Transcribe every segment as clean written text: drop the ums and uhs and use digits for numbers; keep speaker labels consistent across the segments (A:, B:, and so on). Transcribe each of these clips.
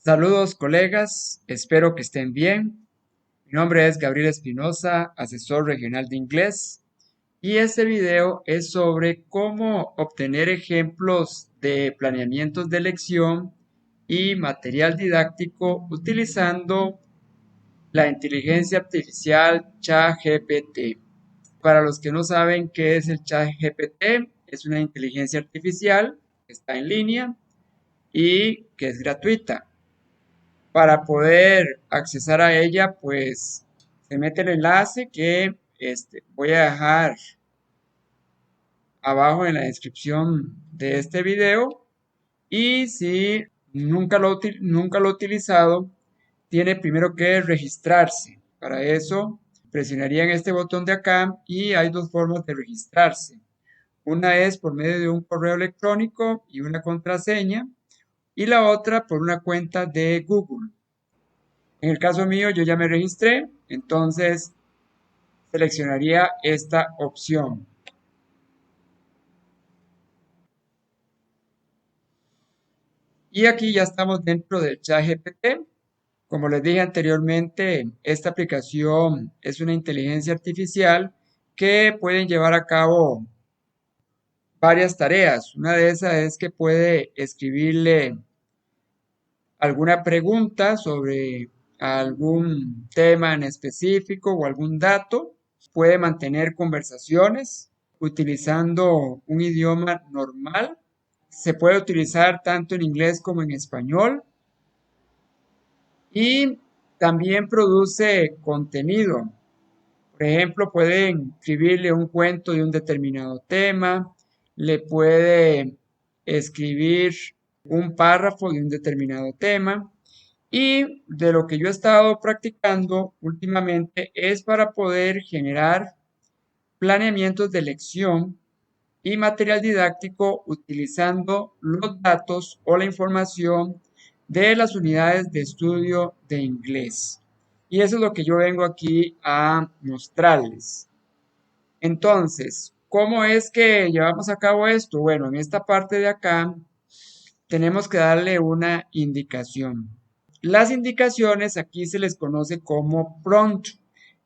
A: Saludos colegas, espero que estén bien. Mi nombre es Gabriel Espinosa, asesor regional de inglés, y este video es sobre cómo obtener ejemplos de planeamientos de lección y material didáctico utilizando la inteligencia artificial ChatGPT. Para los que no saben qué es el ChatGPT, es una inteligencia artificial que está en línea y que es gratuita. Para poder accesar a ella, pues se mete el enlace que voy a dejar abajo en la descripción de este video. Y si nunca lo he utilizado, tiene primero que registrarse. Para eso, presionarían este botón de acá y hay dos formas de registrarse. Una es por medio de un correo electrónico y una contraseña, y la otra por una cuenta de Google. En el caso mío, yo ya me registré, entonces seleccionaría esta opción. Y aquí ya estamos dentro del ChatGPT. Como les dije anteriormente, esta aplicación es una inteligencia artificial que pueden llevar a cabo varias tareas. Una de esas es que puede escribirle alguna pregunta sobre algún tema en específico o algún dato. Puede mantener conversaciones utilizando un idioma normal. Se puede utilizar tanto en inglés como en español. Y también produce contenido. Por ejemplo, pueden escribirle un cuento de un determinado tema, le puede escribir un párrafo de un determinado tema. Y de lo que yo he estado practicando últimamente es para poder generar planeamientos de lección y material didáctico utilizando los datos o la información de las unidades de estudio de inglés. Y eso es lo que yo vengo aquí a mostrarles. Entonces, ¿cómo es que llevamos a cabo esto? Bueno, en esta parte de acá tenemos que darle una indicación. Las indicaciones aquí se les conoce como prompt.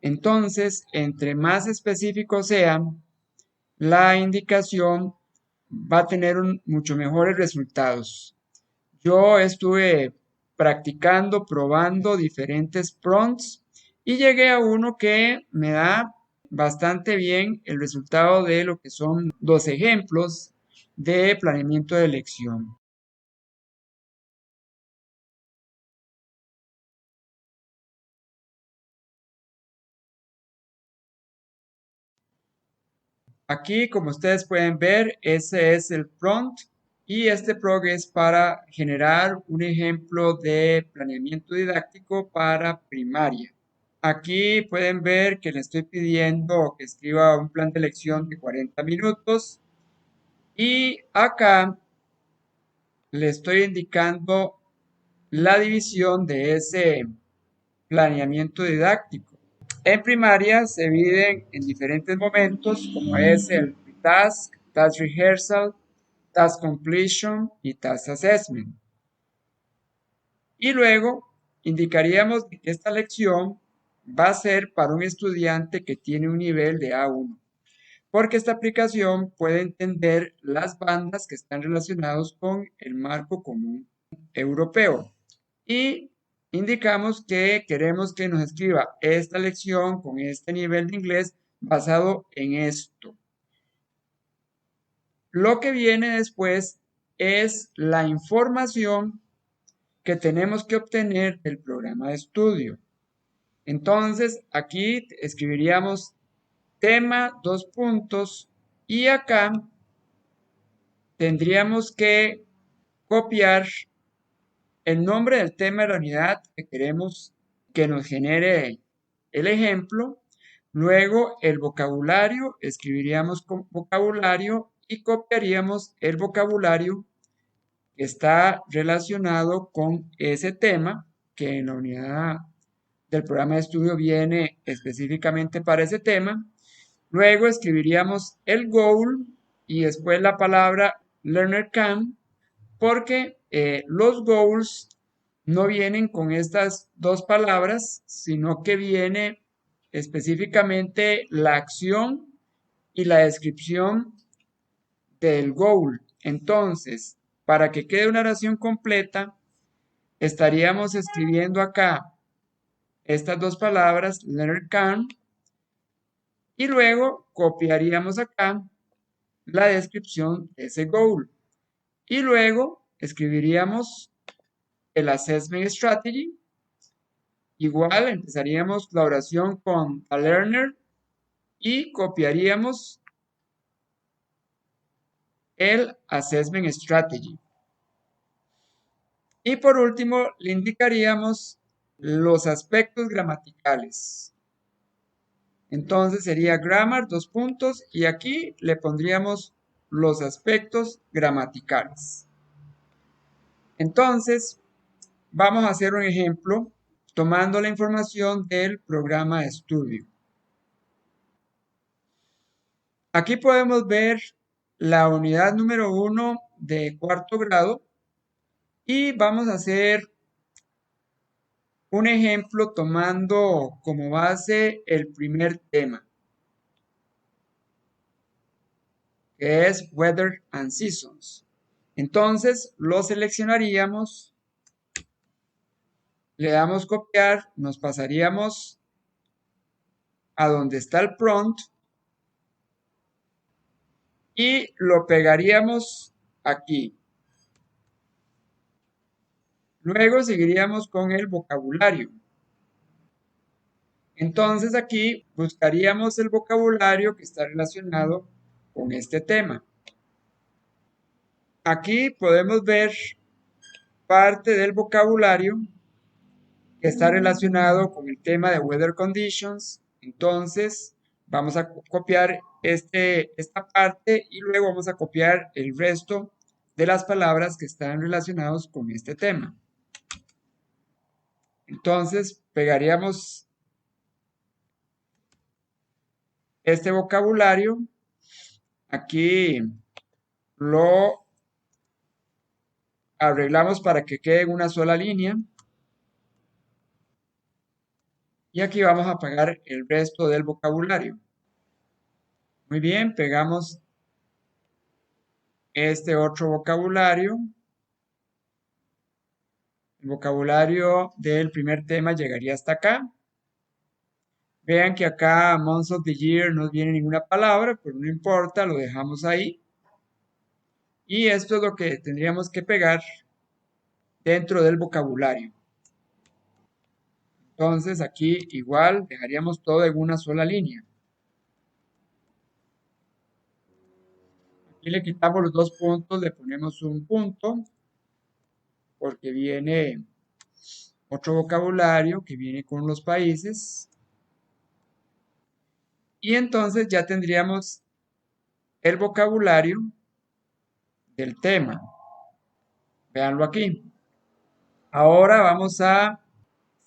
A: Entonces, entre más específico sean, la indicación va a tener mucho mejores resultados. Yo estuve practicando, probando diferentes prompts y llegué a uno que me da bastante bien el resultado de lo que son dos ejemplos de planeamiento de lección. Aquí, como ustedes pueden ver, ese es el prompt y este prompt es para generar un ejemplo de planeamiento didáctico para primaria. Aquí pueden ver que le estoy pidiendo que escriba un plan de lección de 40 minutos y acá le estoy indicando la división de ese planeamiento didáctico. En primaria se dividen en diferentes momentos, como es el task, task rehearsal, task completion y task assessment. Y luego indicaríamos que esta lección va a ser para un estudiante que tiene un nivel de A1, porque esta aplicación puede entender las bandas que están relacionados con el marco común europeo. Y indicamos que queremos que nos escriba esta lección con este nivel de inglés basado en esto. Lo que viene después es la información que tenemos que obtener del programa de estudio. Entonces, aquí escribiríamos tema, dos puntos, y acá tendríamos que copiar el nombre del tema de la unidad que queremos que nos genere el ejemplo. Luego el vocabulario, escribiríamos con vocabulario y copiaríamos el vocabulario que está relacionado con ese tema que en la unidad del programa de estudio viene específicamente para ese tema. Luego escribiríamos el goal y después la palabra learner can, porque los goals no vienen con estas dos palabras, sino que viene específicamente la acción y la descripción del goal. Entonces, para que quede una oración completa, estaríamos escribiendo acá estas dos palabras, learner can, y luego copiaríamos acá la descripción de ese goal. Y luego escribiríamos el assessment strategy. Igual empezaríamos la oración con a learner y copiaríamos el assessment strategy. Y por último, le indicaríamos los aspectos gramaticales. Entonces sería grammar, dos puntos, y aquí le pondríamos los aspectos gramaticales. Entonces, vamos a hacer un ejemplo tomando la información del programa de estudio. Aquí podemos ver la unidad número 1 de cuarto grado y vamos a hacer un ejemplo tomando como base el primer tema, que es Weather and Seasons. Entonces lo seleccionaríamos, le damos copiar, nos pasaríamos a donde está el prompt y lo pegaríamos aquí. Luego seguiríamos con el vocabulario. Entonces aquí buscaríamos el vocabulario que está relacionado con este tema. Aquí podemos ver parte del vocabulario que está relacionado con el tema de weather conditions. Entonces vamos a copiar esta parte y luego vamos a copiar el resto de las palabras que están relacionados con este tema. Entonces pegaríamos este vocabulario. Aquí lo arreglamos para que quede en una sola línea. Y aquí vamos a pegar el resto del vocabulario. Muy bien, pegamos este otro vocabulario. El vocabulario del primer tema llegaría hasta acá. Vean que acá Months of the Year no viene ninguna palabra, pero no importa, lo dejamos ahí. Y esto es lo que tendríamos que pegar dentro del vocabulario. Entonces aquí igual dejaríamos todo en una sola línea. Aquí le quitamos los dos puntos, le ponemos un punto, porque viene otro vocabulario que viene con los países. Y entonces ya tendríamos el vocabulario del tema. Veanlo aquí. Ahora vamos a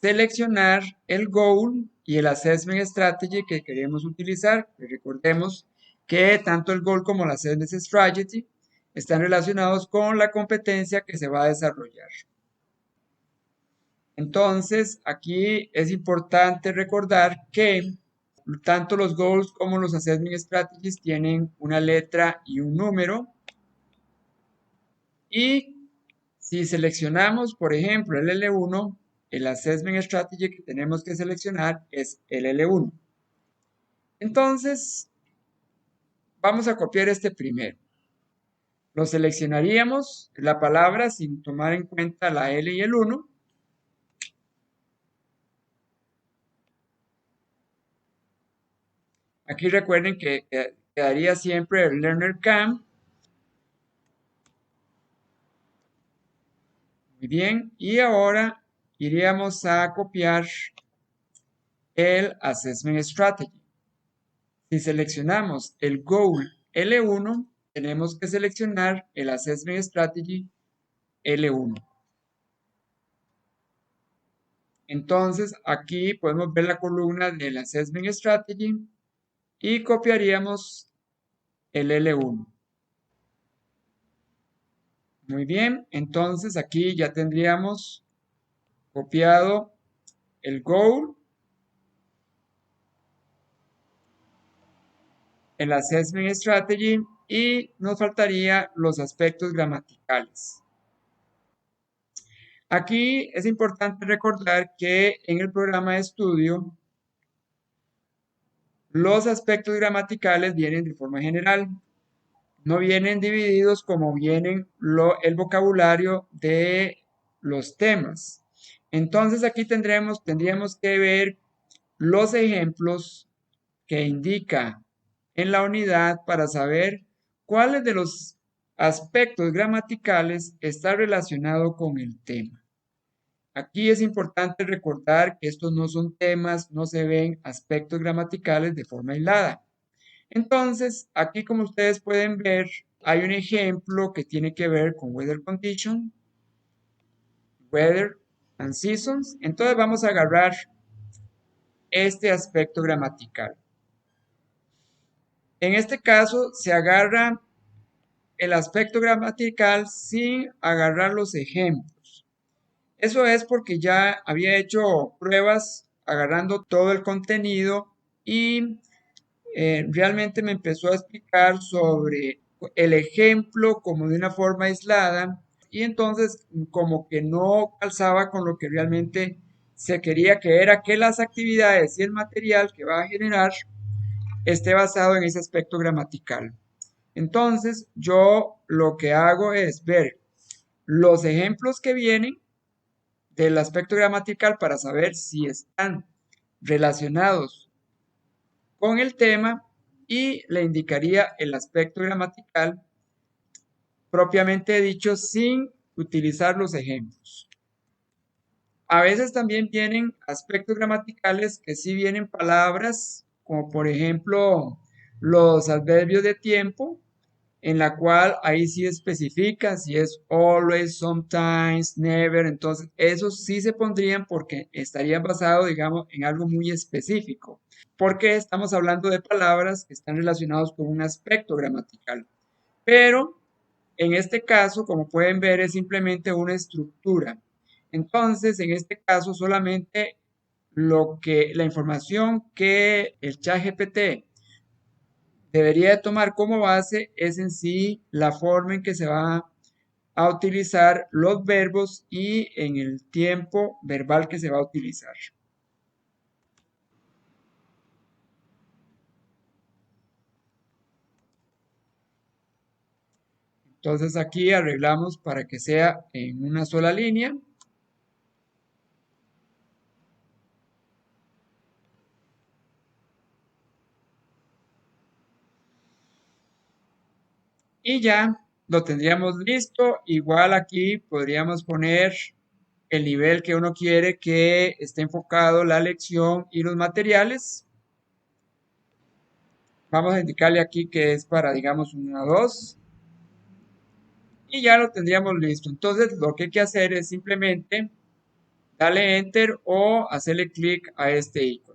A: seleccionar el goal y el assessment strategy que queremos utilizar. Recordemos que tanto el goal como la assessment strategy están relacionados con la competencia que se va a desarrollar. Entonces, aquí es importante recordar que tanto los goals como los assessment strategies tienen una letra y un número. Y si seleccionamos, por ejemplo, el L1, el assessment strategy que tenemos que seleccionar es el L1. Entonces, vamos a copiar este primero. Lo seleccionaríamos la palabra sin tomar en cuenta la L y el 1. Aquí recuerden que quedaría siempre el learner can. Muy bien, y ahora iríamos a copiar el assessment strategy. Si seleccionamos el goal L1, tenemos que seleccionar el assessment strategy L1. Entonces, aquí podemos ver la columna del assessment strategy y copiaríamos el L1. Muy bien, entonces aquí ya tendríamos copiado el goal, el assessment strategy y nos faltaría los aspectos gramaticales. Aquí es importante recordar que en el programa de estudio los aspectos gramaticales vienen de forma general, no vienen divididos como vienen el vocabulario de los temas. Entonces aquí tendríamos que ver los ejemplos que indica en la unidad para saber cuáles de los aspectos gramaticales está relacionado con el tema. Aquí es importante recordar que estos no son temas, no se ven aspectos gramaticales de forma aislada. Entonces, aquí como ustedes pueden ver, hay un ejemplo que tiene que ver con weather condition, weather and seasons. Entonces vamos a agarrar este aspecto gramatical. En este caso se agarra el aspecto gramatical sin agarrar los ejemplos. Eso es porque ya había hecho pruebas agarrando todo el contenido y realmente me empezó a explicar sobre el ejemplo como de una forma aislada y entonces como que no calzaba con lo que realmente se quería, que era que las actividades y el material que va a generar esté basado en ese aspecto gramatical. Entonces yo lo que hago es ver los ejemplos que vienen del aspecto gramatical para saber si están relacionados con el tema y le indicaría el aspecto gramatical propiamente dicho sin utilizar los ejemplos. A veces también vienen aspectos gramaticales que sí vienen palabras, como por ejemplo los adverbios de tiempo, en la cual ahí sí especifica si es always, sometimes, never, entonces esos sí se pondrían porque estarían basados, digamos, en algo muy específico, porque estamos hablando de palabras que están relacionados con un aspecto gramatical. Pero en este caso, como pueden ver, es simplemente una estructura. Entonces, en este caso, solamente la información que el ChatGPT debería de tomar como base es en sí la forma en que se va a utilizar los verbos y en el tiempo verbal que se va a utilizar. Entonces aquí arreglamos para que sea en una sola línea. Y ya lo tendríamos listo. Igual aquí podríamos poner el nivel que uno quiere que esté enfocado la lección y los materiales. Vamos a indicarle aquí que es para, digamos, 1 a 2. Y ya lo tendríamos listo. Entonces, lo que hay que hacer es simplemente darle Enter o hacerle clic a este icono.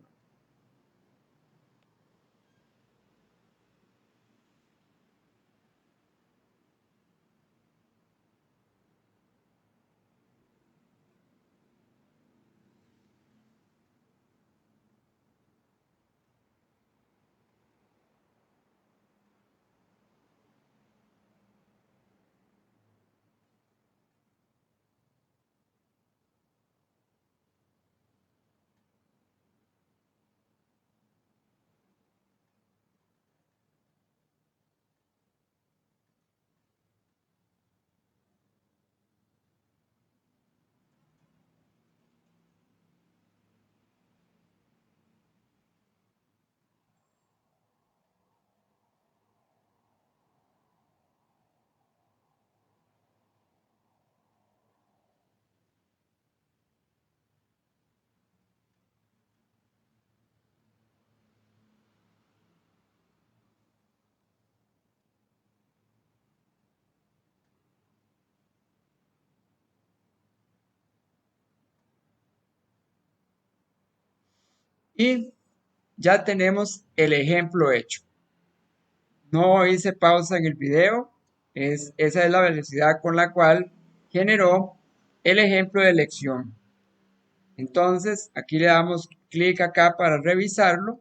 A: Y ya tenemos el ejemplo hecho. No hice pausa en el video. Esa es la velocidad con la cual generó el ejemplo de lección. Entonces, aquí le damos clic acá para revisarlo.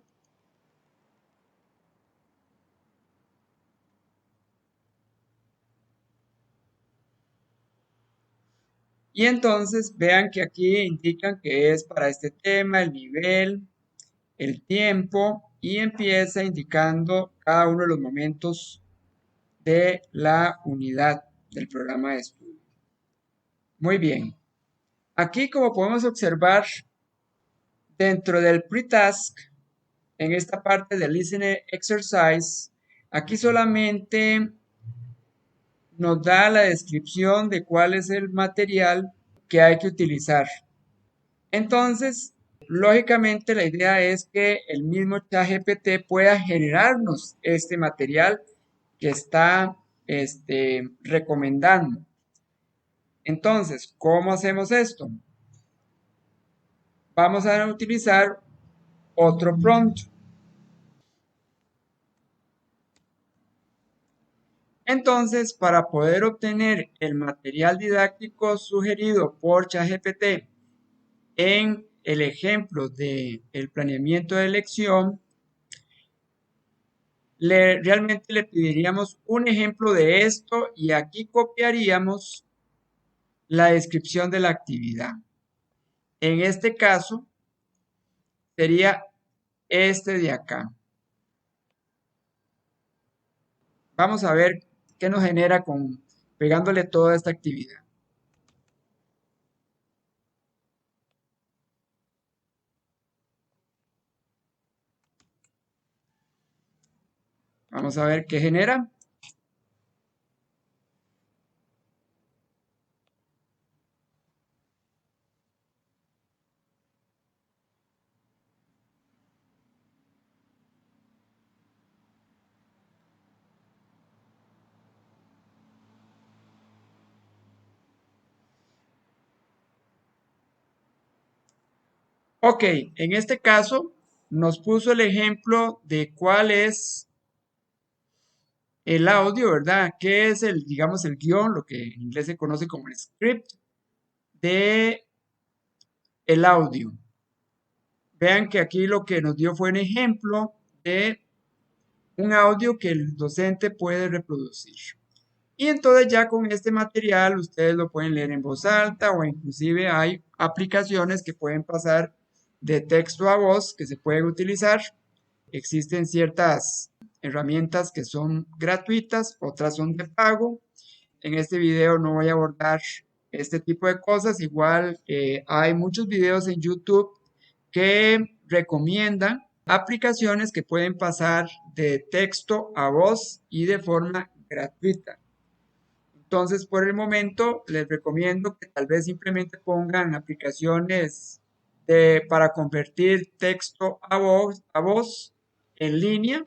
A: Y entonces vean que aquí indican que es para este tema, el nivel, el tiempo y empieza indicando cada uno de los momentos de la unidad del programa de estudio. Muy bien. Aquí, como podemos observar, dentro del pre-task, en esta parte del listening exercise, aquí solamente nos da la descripción de cuál es el material que hay que utilizar. Entonces, lógicamente la idea es que el mismo ChatGPT pueda generarnos este material que está recomendando. Entonces, ¿cómo hacemos esto? Vamos a utilizar otro prompt. Entonces, para poder obtener el material didáctico sugerido por ChatGPT en el ejemplo del planeamiento de lección, realmente le pediríamos un ejemplo de esto y aquí copiaríamos la descripción de la actividad. En este caso, sería este de acá. Vamos a ver qué nos genera con pegándole toda esta actividad. Vamos a ver qué genera. Ok, en este caso nos puso el ejemplo de cuál es el audio, ¿verdad? ¿Qué es el, digamos, el guión, lo que en inglés se conoce como el script de el audio? Vean que aquí lo que nos dio fue un ejemplo de un audio que el docente puede reproducir. Y entonces ya con este material ustedes lo pueden leer en voz alta o inclusive hay aplicaciones que pueden pasar de texto a voz que se pueden utilizar. Existen ciertas herramientas que son gratuitas, otras son de pago. En este video no voy a abordar este tipo de cosas. Igual hay muchos videos en YouTube que recomiendan aplicaciones que pueden pasar de texto a voz y de forma gratuita. Entonces, por el momento, les recomiendo que tal vez simplemente pongan aplicaciones para convertir texto a voz en línea,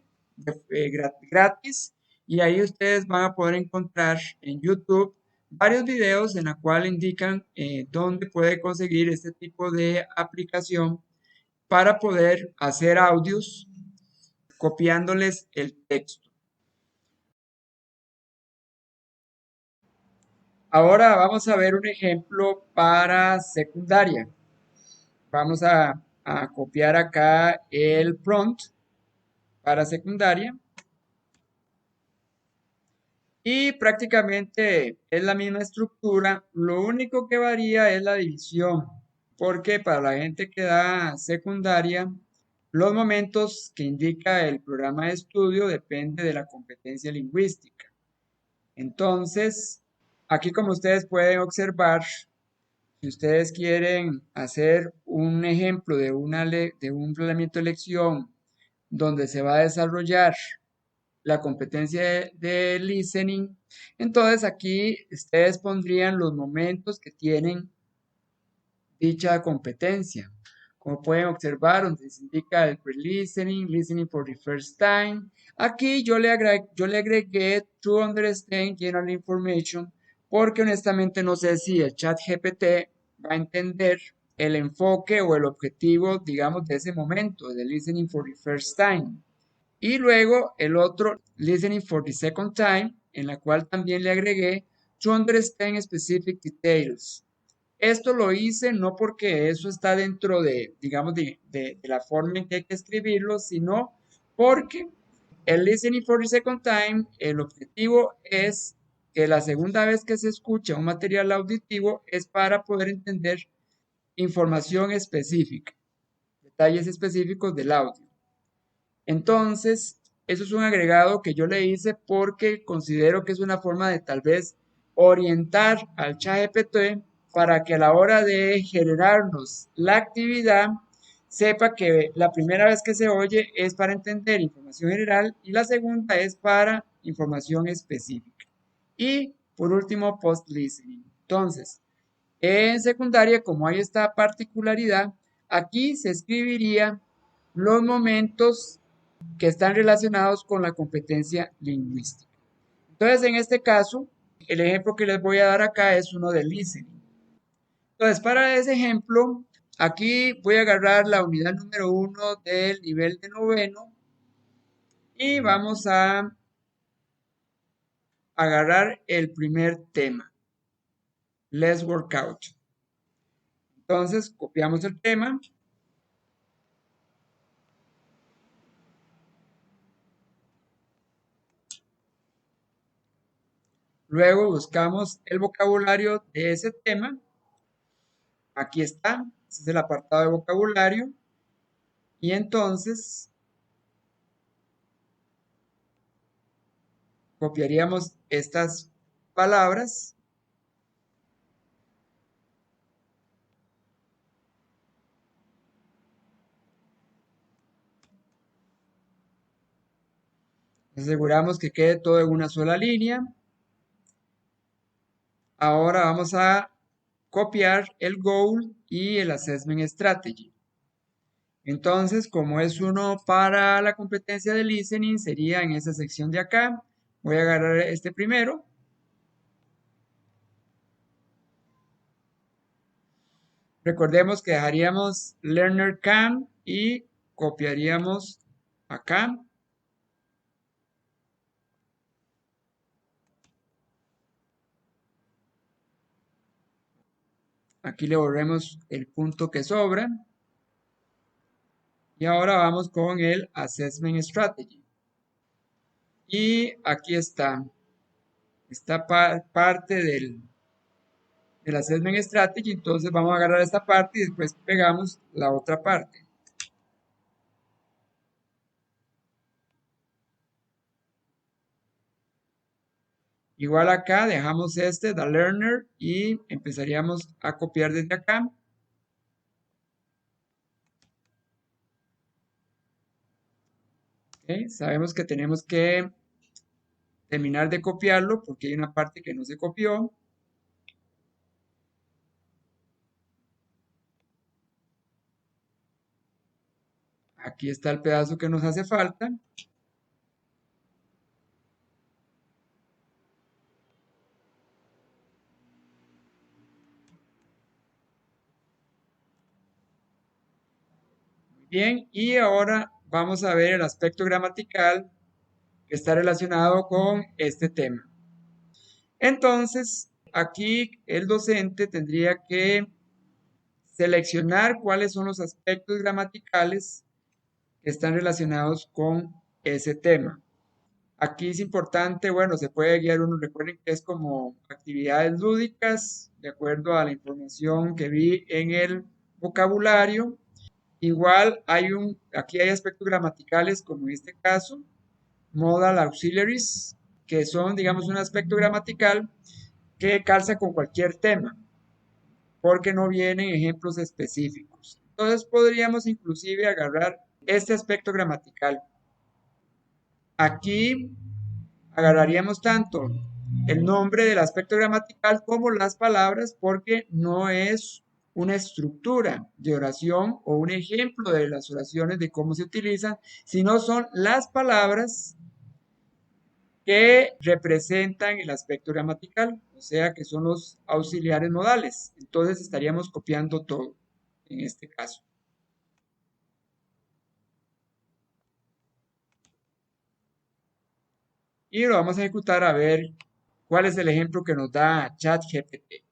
A: gratis, y ahí ustedes van a poder encontrar en YouTube varios videos en la cual indican dónde puede conseguir este tipo de aplicación para poder hacer audios copiándoles el texto. Ahora vamos a ver un ejemplo para secundaria. Vamos a copiar acá el prompt para secundaria y prácticamente es la misma estructura. Lo único que varía es la división, porque para la gente que da secundaria, los momentos que indica el programa de estudio depende de la competencia lingüística. Entonces, aquí como ustedes pueden observar, si ustedes quieren hacer un ejemplo de, de un planeamiento de lección donde se va a desarrollar la competencia de listening, entonces aquí ustedes pondrían los momentos que tienen dicha competencia. Como pueden observar, donde se indica el pre-listening, listening for the first time. Aquí yo le agregué to understand general information porque honestamente no sé si el chat GPT va a entender el enfoque o el objetivo, digamos, de ese momento, de listening for the first time. Y luego el otro, listening for the second time, en la cual también le agregué to understand specific details. Esto lo hice no porque eso está dentro de, digamos, de la forma en que hay que escribirlo, sino porque el listening for the second time, el objetivo es que la segunda vez que se escucha un material auditivo es para poder entender información específica, detalles específicos del audio. Entonces, eso es un agregado que yo le hice porque considero que es una forma de tal vez orientar al ChatGPT para que a la hora de generarnos la actividad sepa que la primera vez que se oye es para entender información general y la segunda es para información específica. Y por último, post-listening. Entonces, en secundaria, como hay esta particularidad, aquí se escribiría los momentos que están relacionados con la competencia lingüística. Entonces, en este caso, el ejemplo que les voy a dar acá es uno de listening. Entonces, para ese ejemplo, aquí voy a agarrar la unidad número 1 del nivel de noveno y vamos a agarrar el primer tema, Let's Work Out. Entonces, copiamos el tema. Luego buscamos el vocabulario de ese tema. Aquí está, este es el apartado de vocabulario. Y entonces copiaríamos estas palabras. Aseguramos que quede todo en una sola línea. Ahora vamos a copiar el goal y el assessment strategy. Entonces, como es uno para la competencia de listening, sería en esa sección de acá. Voy a agarrar este primero. Recordemos que dejaríamos learner can y copiaríamos acá. Aquí le volvemos el punto que sobra. Y ahora vamos con el Assessment Strategy. Y aquí está. Esta parte del Assessment Strategy. Entonces vamos a agarrar esta parte y después pegamos la otra parte. Igual acá dejamos este, the learner, y empezaríamos a copiar desde acá. ¿Okay? Sabemos que tenemos que terminar de copiarlo porque hay una parte que no se copió. Aquí está el pedazo que nos hace falta. Muy bien, y ahora vamos a ver el aspecto gramatical que está relacionado con este tema. Entonces, aquí el docente tendría que seleccionar cuáles son los aspectos gramaticales que están relacionados con ese tema. Aquí es importante, bueno, se puede guiar uno, recuerden que es como actividades lúdicas, de acuerdo a la información que vi en el vocabulario. Igual aquí hay aspectos gramaticales, como en este caso, modal auxiliaries, que son, digamos, un aspecto gramatical que calza con cualquier tema, porque no vienen ejemplos específicos. Entonces podríamos inclusive agarrar este aspecto gramatical. Aquí agarraríamos tanto el nombre del aspecto gramatical como las palabras porque no es una estructura de oración o un ejemplo de las oraciones de cómo se utilizan, sino son las palabras que representan el aspecto gramatical, o sea que son los auxiliares modales. Entonces estaríamos copiando todo en este caso. Y lo vamos a ejecutar a ver cuál es el ejemplo que nos da ChatGPT.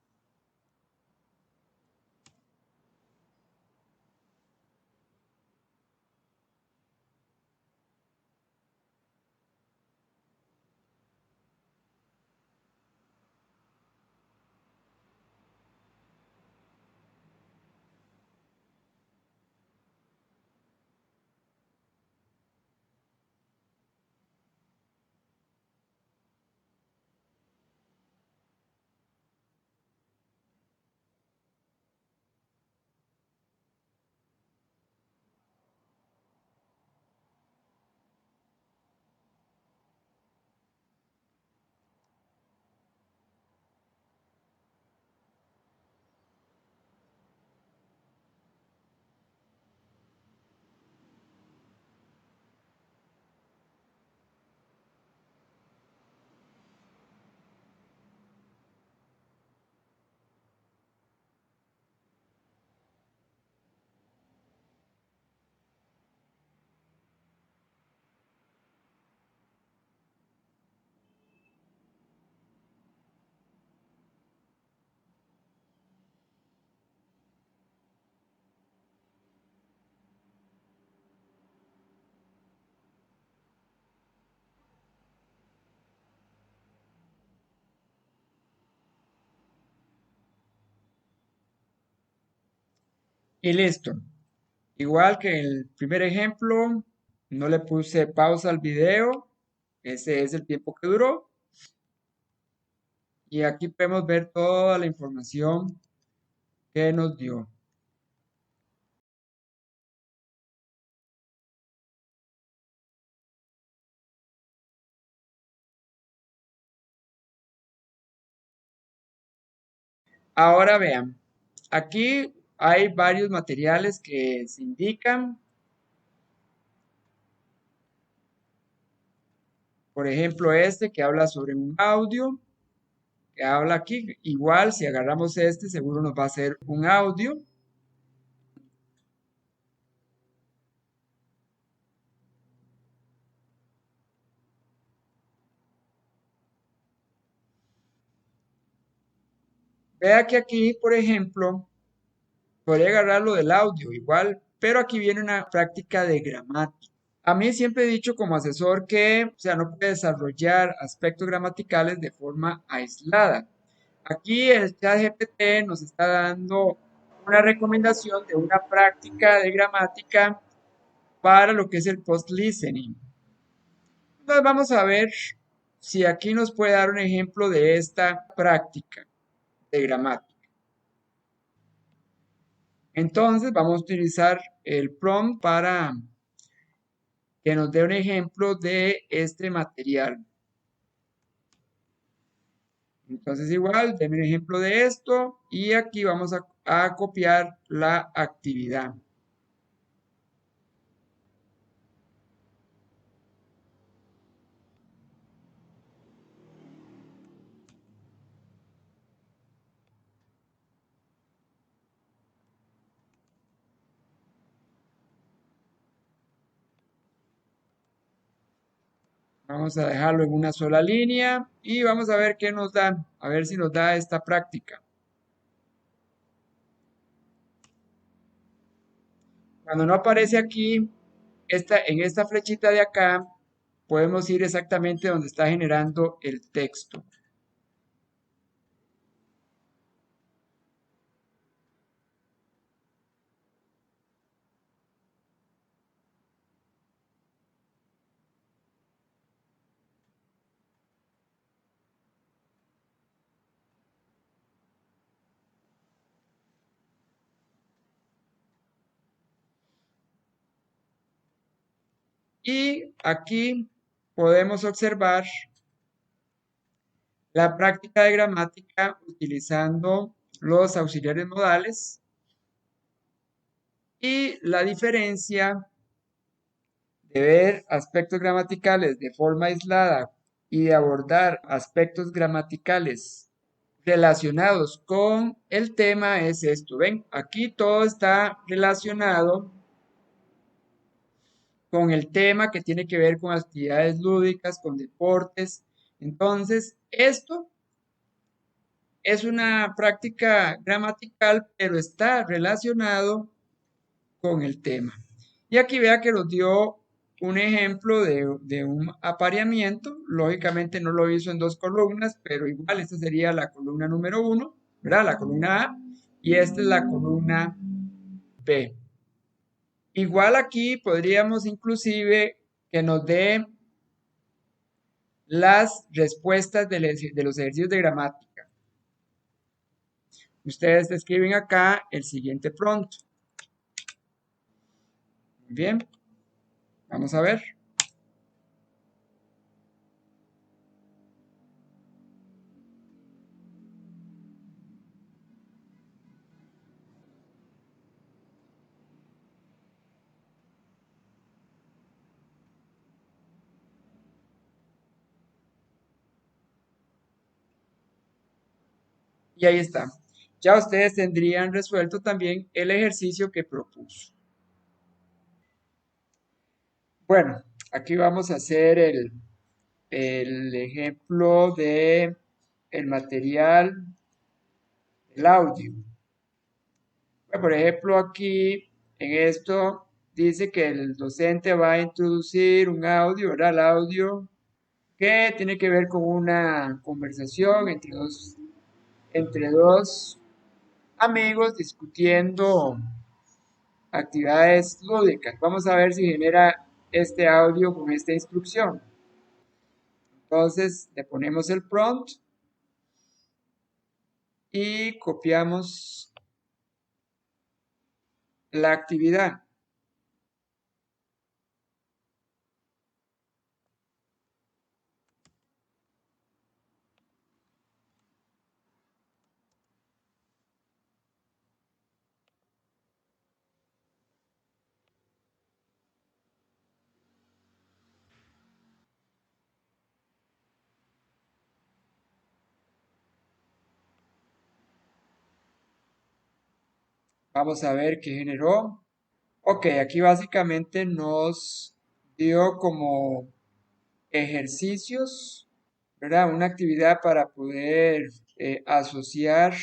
A: Y listo. Igual que en el primer ejemplo, no le puse pausa al video. Ese es el tiempo que duró. Y aquí podemos ver toda la información que nos dio. Ahora vean, aquí hay varios materiales que se indican. Por ejemplo, este que habla sobre un audio, que habla aquí. Igual, si agarramos este, seguro nos va a hacer un audio. Vea que aquí, por ejemplo, podría agarrarlo del audio igual, pero aquí viene una práctica de gramática. A mí siempre he dicho como asesor que, o sea, no puede desarrollar aspectos gramaticales de forma aislada. Aquí el ChatGPT nos está dando una recomendación de una práctica de gramática para lo que es el post-listening. Entonces vamos a ver si aquí nos puede dar un ejemplo de esta práctica de gramática. Entonces vamos a utilizar el prompt para que nos dé un ejemplo de este material. Entonces igual, denme un ejemplo de esto y aquí vamos a copiar la actividad. Vamos a dejarlo en una sola línea y vamos a ver qué nos da, a ver si nos da esta práctica. Cuando no aparece aquí, en esta flechita de acá, podemos ir exactamente donde está generando el texto. Y aquí podemos observar la práctica de gramática utilizando los auxiliares modales y la diferencia de ver aspectos gramaticales de forma aislada y de abordar aspectos gramaticales relacionados con el tema es esto. Ven, aquí todo está relacionado con el tema que tiene que ver con actividades lúdicas, con deportes. Entonces, esto es una práctica gramatical, pero está relacionado con el tema. Y aquí vea que nos dio un ejemplo de un apareamiento. Lógicamente no lo hizo en dos columnas, pero igual esta sería la columna número uno, ¿verdad? La columna A, y esta es la columna B. Igual aquí podríamos inclusive que nos dé las respuestas de los ejercicios de gramática. Ustedes escriben acá el siguiente prompt. Muy bien, vamos a ver. Y ahí está. Ya ustedes tendrían resuelto también el ejercicio que propuso. Bueno, aquí vamos a hacer el ejemplo de el material, el audio. Bueno, por ejemplo, aquí en esto dice que el docente va a introducir un audio, ¿verdad? El audio que tiene que ver con una conversación entre dos amigos discutiendo actividades lúdicas. Vamos a ver si genera este audio con esta instrucción. Entonces le ponemos el prompt y copiamos la actividad. Vamos a ver qué generó. Ok, aquí básicamente nos dio como ejercicios, ¿verdad? Una actividad para poder asociar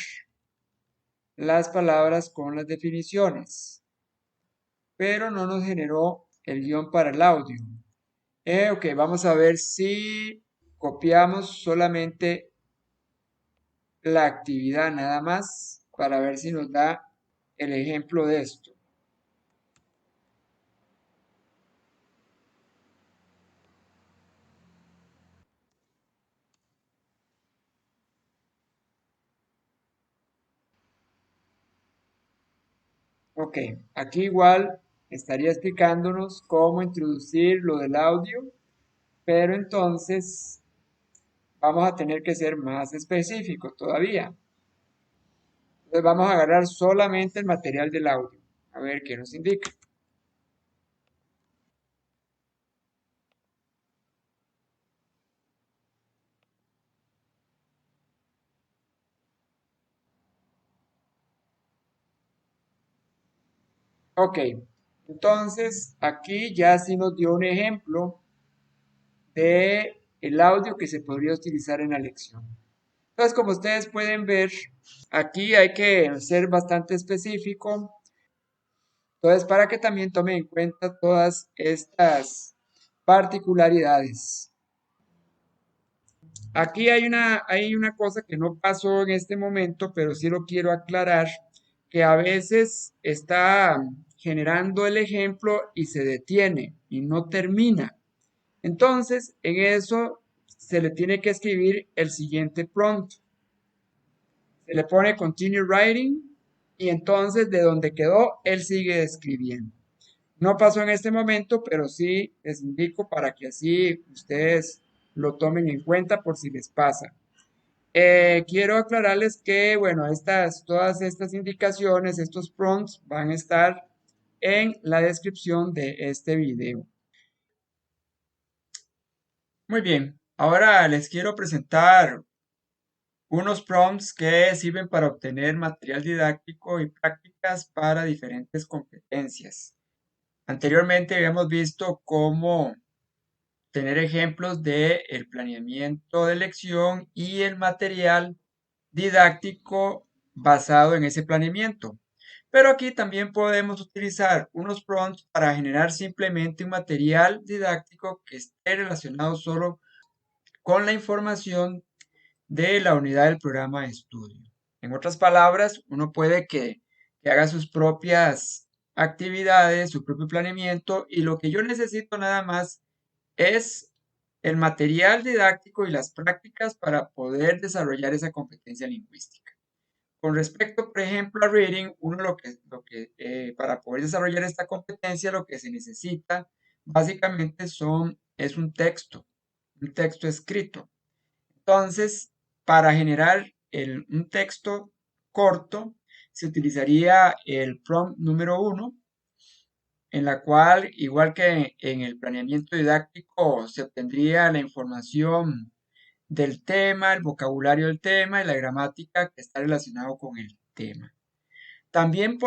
A: las palabras con las definiciones, pero no nos generó el guión para el audio. Ok, vamos a ver si copiamos solamente la actividad nada más para ver si nos da el ejemplo de esto. Ok, aquí igual estaría explicándonos cómo introducir lo del audio, pero entonces vamos a tener que ser más específicos todavía. Entonces vamos a agarrar solamente el material del audio. A ver qué nos indica. Ok, entonces aquí ya sí nos dio un ejemplo de el audio que se podría utilizar en la lección. Entonces, como ustedes pueden ver, aquí hay que ser bastante específico. Entonces, para que también tomen en cuenta todas estas particularidades. Aquí hay una cosa que no pasó en este momento, pero sí lo quiero aclarar, que a veces está generando el ejemplo y se detiene y no termina. Entonces, en eso se le tiene que escribir el siguiente prompt. Se le pone continue writing y entonces de donde quedó, él sigue escribiendo. No pasó en este momento, pero sí les indico para que así ustedes lo tomen en cuenta por si les pasa. Quiero aclararles que, bueno, todas estas indicaciones, estos prompts van a estar en la descripción de este video. Muy bien, ahora les quiero presentar unos prompts que sirven para obtener material didáctico y prácticas para diferentes competencias. Anteriormente habíamos visto cómo tener ejemplos de el planeamiento de lección y el material didáctico basado en ese planeamiento. Pero aquí también podemos utilizar unos prompts para generar simplemente un material didáctico que esté relacionado solo con la información de la unidad del programa de estudio. En otras palabras, uno puede que haga sus propias actividades, su propio planeamiento y lo que yo necesito nada más es el material didáctico y las prácticas para poder desarrollar esa competencia lingüística. Con respecto, por ejemplo, a reading, uno para poder desarrollar esta competencia, lo que se necesita básicamente es un texto escrito. Entonces, para generar un texto corto, se utilizaría el prompt número 1, en la cual, igual que en el planeamiento didáctico, se obtendría la información del tema, el vocabulario del tema y la gramática que está relacionado con el tema. También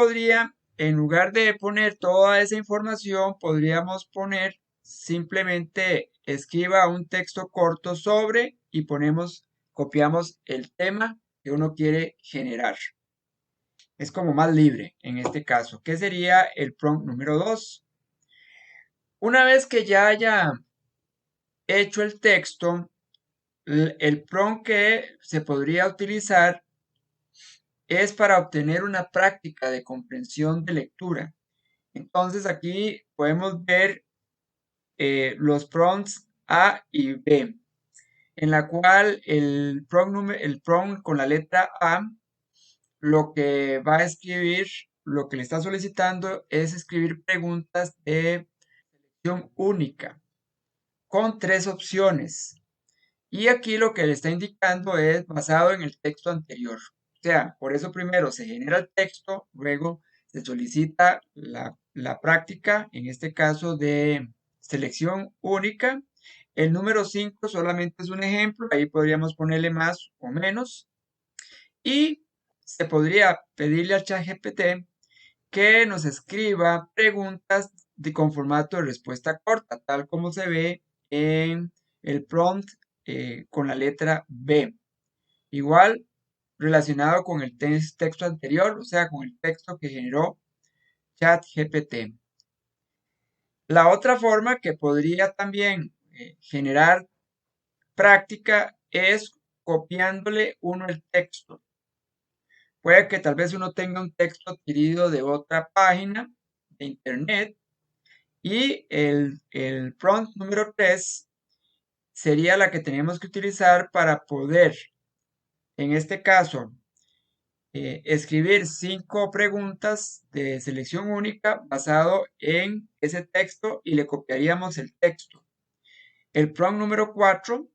A: en lugar de poner toda esa información, podríamos poner simplemente escriba un texto corto sobre y copiamos el tema que uno quiere generar. Es como más libre en este caso, que sería el prompt número 2. Una vez que ya haya hecho el texto, el prompt que se podría utilizar es para obtener una práctica de comprensión de lectura. Entonces aquí podemos ver los prompts A y B, en la cual el prompt con la letra A lo que va a escribir, lo que le está solicitando es escribir preguntas de selección única con 3 opciones. Y aquí lo que le está indicando es basado en el texto anterior. O sea, por eso primero se genera el texto, luego se solicita la práctica, en este caso de selección única. El número 5 solamente es un ejemplo, ahí podríamos ponerle más o menos. Y se podría pedirle al ChatGPT que nos escriba preguntas con formato de respuesta corta, tal como se ve en el prompt con la letra B. Igual relacionado con el texto anterior, o sea, con el texto que generó ChatGPT. La otra forma que podría también generar práctica es copiándole uno el texto. Puede que tal vez uno tenga un texto adquirido de otra página de internet y el prompt número 3 sería la que tenemos que utilizar para poder, en este caso, escribir 5 preguntas de selección única basado en ese texto y le copiaríamos el texto. El prompt número 4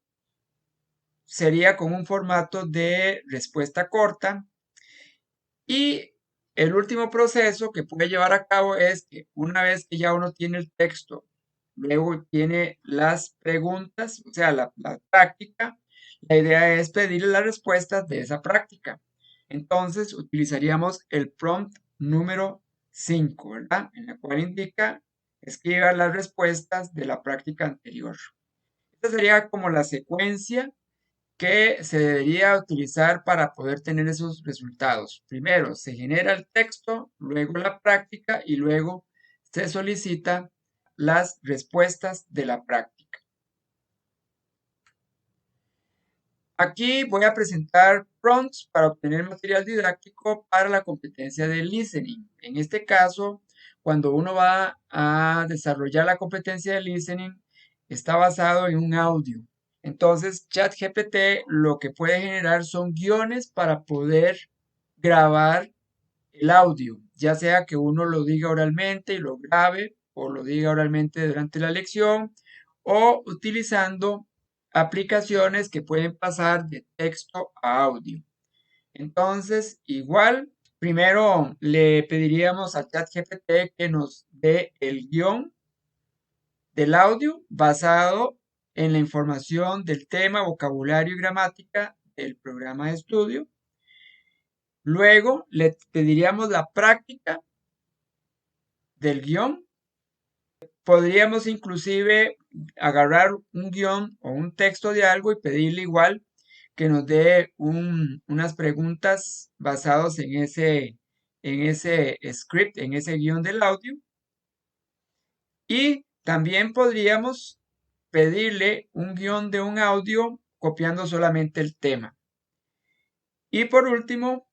A: sería con un formato de respuesta corta y el último proceso que puede llevar a cabo es que una vez que ya uno tiene el texto, luego tiene las preguntas, o sea, la práctica, la idea es pedirle las respuestas de esa práctica. Entonces, utilizaríamos el prompt número 5, ¿verdad? En la cual indica escriba las respuestas de la práctica anterior. Esta sería como la secuencia que se debería utilizar para poder tener esos resultados. Primero se genera el texto, luego la práctica y luego se solicita las respuestas de la práctica. Aquí voy a presentar prompts para obtener material didáctico para la competencia de listening. En este caso, cuando uno va a desarrollar la competencia de listening, está basado en un audio. Entonces, ChatGPT lo que puede generar son guiones para poder grabar el audio, ya sea que uno lo diga oralmente y lo grabe o lo diga oralmente durante la lección o utilizando aplicaciones que pueden pasar de texto a audio. Entonces, igual, primero le pediríamos a ChatGPT que nos dé el guión del audio basado en la información del tema, vocabulario y gramática del programa de estudio. Luego le pediríamos la práctica del guión. Podríamos inclusive agarrar un guión o un texto de algo y pedirle igual que nos dé unas preguntas basadas en ese script, en ese guión del audio. Y también podríamos pedirle un guión de un audio copiando solamente el tema. Y por último,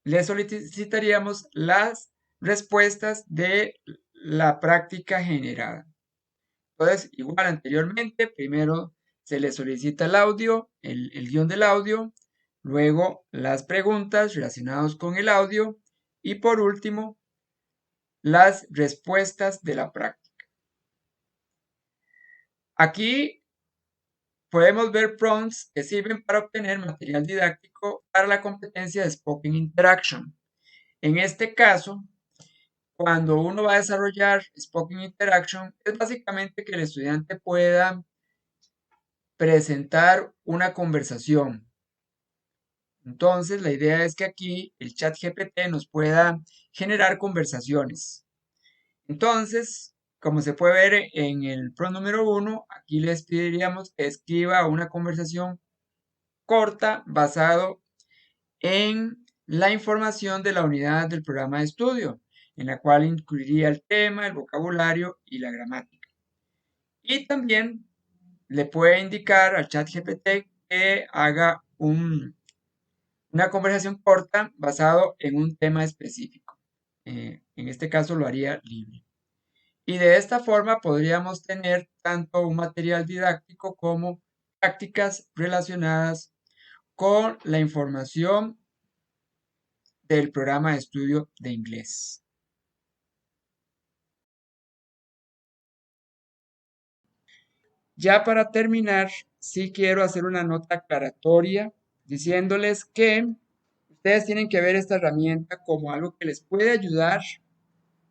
A: le solicitaríamos las respuestas de la práctica generada. Entonces, igual anteriormente, primero se le solicita el audio, el guión del audio, luego las preguntas relacionadas con el audio y por último, las respuestas de la práctica. Aquí podemos ver prompts que sirven para obtener material didáctico para la competencia de Spoken Interaction. En este caso, cuando uno va a desarrollar Spoken Interaction, es básicamente que el estudiante pueda presentar una conversación. Entonces, la idea es que aquí el chat GPT nos pueda generar conversaciones. Entonces, como se puede ver en el prompt número 1, aquí les pediríamos que escriba una conversación corta basado en la información de la unidad del programa de estudio, en la cual incluiría el tema, el vocabulario y la gramática. Y también le puede indicar al chat GPT que haga una conversación corta basado en un tema específico. En este caso lo haría libre. Y de esta forma podríamos tener tanto un material didáctico como prácticas relacionadas con la información del programa de estudio de inglés. Ya para terminar, sí quiero hacer una nota aclaratoria diciéndoles que ustedes tienen que ver esta herramienta como algo que les puede ayudar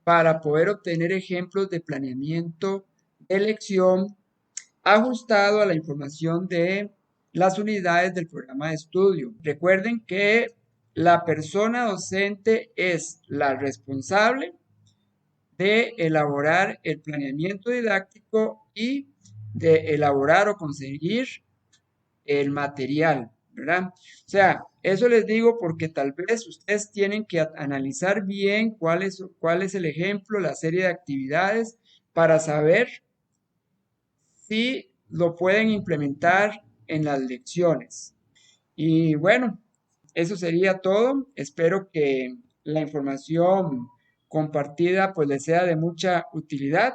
A: para poder obtener ejemplos de planeamiento de lección ajustado a la información de las unidades del programa de estudio. Recuerden que la persona docente es la responsable de elaborar el planeamiento didáctico y de elaborar o conseguir el material, ¿verdad? O sea, eso les digo porque tal vez ustedes tienen que analizar bien cuál es el ejemplo, la serie de actividades para saber si lo pueden implementar en las lecciones. Y bueno, eso sería todo. Espero que la información compartida pues les sea de mucha utilidad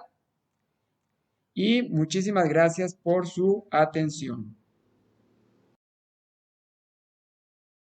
A: y muchísimas gracias por su atención.